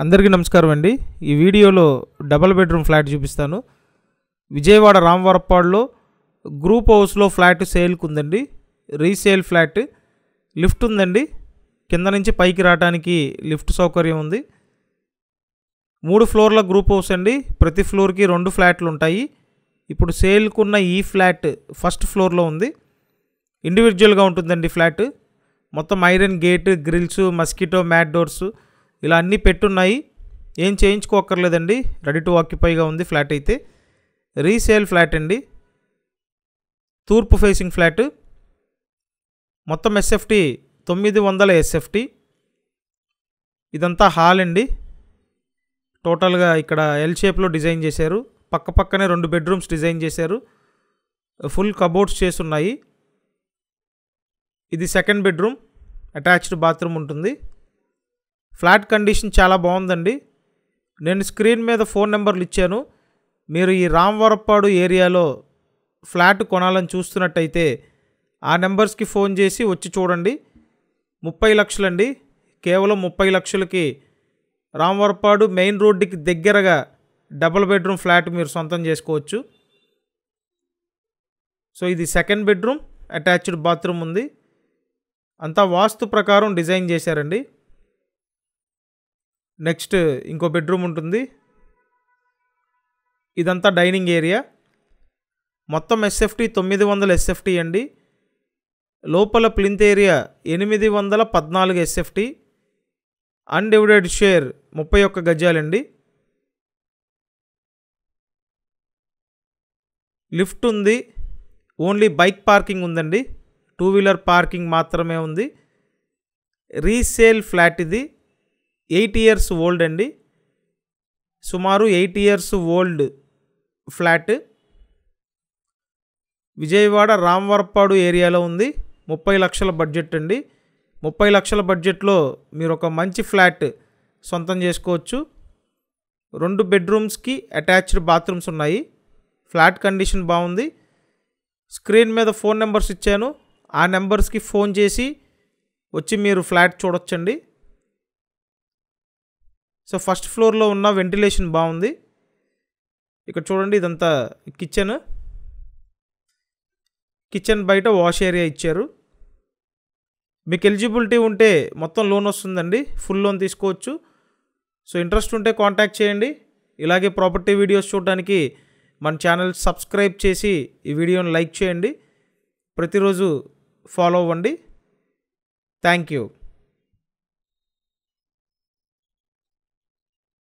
అందరికీ నమస్కారం అండి. ఈ వీడియోలో డబుల్ బెడ్రూమ్ ఫ్లాట్ చూపిస్తాను. విజయవాడ రామవరప్పాడులో గ్రూప్ హౌస్లో ఫ్లాట్ సేల్కి ఉందండి. Resale flat. లిఫ్ట్ ఉందండి. కింద నుంచి పైకి రావడానికి లిఫ్ట్ సౌకర్యం ఉంది. 3 ఫ్లోర్ల గ్రూప్ హౌస్ అండి. ప్రతి ఫ్లోర్కి 2 ఫ్లాట్లు ఉంటాయి. ఇప్పుడు సేల్కున్న ఈ ఫ్లాట్ ఫస్ట్ ఫ్లోర్లో ఉంది. ఇండివిజువల్గా ఉంటుందండి ఫ్లాట్. మొత్తం iron gate, grills, mosquito mat doors ఇలా అన్నీ పెట్టున్నాయి. ఏం చేయించుకోక్కర్లేదండి. రెడీ టు ఆక్యుపైగా ఉంది ఫ్లాట్ అయితే. రీసేల్ ఫ్లాట్ అండి. తూర్పు ఫేసింగ్ ఫ్లాట్. మొత్తం ఎస్ఎఫ్టీ 900 ఎస్ఎఫ్టీ. ఇదంతా హాల్ అండి. టోటల్గా ఇక్కడ ఎల్ షేప్లో డిజైన్ చేశారు. పక్కనే 2 బెడ్రూమ్స్ డిజైన్ చేశారు. ఫుల్ కబోర్డ్స్ చేసున్నాయి. ఇది సెకండ్ బెడ్రూమ్. అటాచ్డ్ బాత్రూమ్ ఉంటుంది. ఫ్లాట్ కండిషన్ చాలా బాగుందండి. నేను స్క్రీన్ మీద ఫోన్ నెంబర్లు ఇచ్చాను. మీరు ఈ రామవరప్పాడు ఏరియాలో ఫ్లాట్ కొనాలని చూస్తున్నట్టయితే ఆ నెంబర్స్కి ఫోన్ చేసి వచ్చి చూడండి. 30 లక్షలండి. కేవలం 30 లక్షలకి రామవరప్పాడు మెయిన్ రోడ్డుకి దగ్గరగా డబుల్ బెడ్రూమ్ ఫ్లాట్ మీరు సొంతం చేసుకోవచ్చు. సో ఇది సెకండ్ బెడ్రూమ్. అటాచ్డ్ బాత్రూమ్ ఉంది. అంతా వాస్తు ప్రకారం డిజైన్ చేశారండి. నెక్స్ట్ ఇంకో బెడ్రూమ్ ఉంటుంది. ఇదంతా డైనింగ్ ఏరియా. మొత్తం ఎస్ఎఫ్టీ 900 ఎస్ఎఫ్టీ అండి. లోపల plinth area 814 SFT. Undivided share 31 గజాలండి. లిఫ్ట్ ఉంది. ఓన్లీ బైక్ పార్కింగ్ ఉందండి. 2 వీలర్ పార్కింగ్ మాత్రమే ఉంది. రీసేల్ ఫ్లాట్ ఇది. 8 ఇయర్స్ ఓల్డ్ అండి. సుమారు 8 years old flat. Vijayawada Ramavarappadu ఏరియాలో ఉంది. 30 లక్షల బడ్జెట్ అండి. 30 లక్షల బడ్జెట్లో మీరు ఒక మంచి ఫ్లాట్ సొంతం చేసుకోవచ్చు. 2 బెడ్రూమ్స్కి అటాచ్డ్ బాత్రూమ్స్ ఉన్నాయి. ఫ్లాట్ కండిషన్ బాగుంది. స్క్రీన్ మీద ఫోన్ నెంబర్స్ ఇచ్చాను. ఆ నెంబర్స్కి ఫోన్ చేసి వచ్చి మీరు ఫ్లాట్ చూడొచ్చండి. సో ఫస్ట్ ఫ్లోర్లో ఉన్న వెంటిలేషన్ బాగుంది. ఇక్కడ చూడండి, ఇదంతా కిచెన్ బయట వాష్ ఏరియా ఇచ్చారు. మీకు ఎలిజిబిలిటీ ఉంటే మొత్తం లోన్ వస్తుందండి. ఫుల్ లోన్ తీసుకోవచ్చు. సో ఇంట్రెస్ట్ ఉంటే కాంటాక్ట్ చేయండి. ఇలాగే ప్రాపర్టీ వీడియోస్ చూడడానికి మన ఛానల్ సబ్స్క్రైబ్ చేసి ఈ వీడియోని లైక్ చేయండి. ప్రతిరోజు ఫాలో అవ్వండి. Thank you.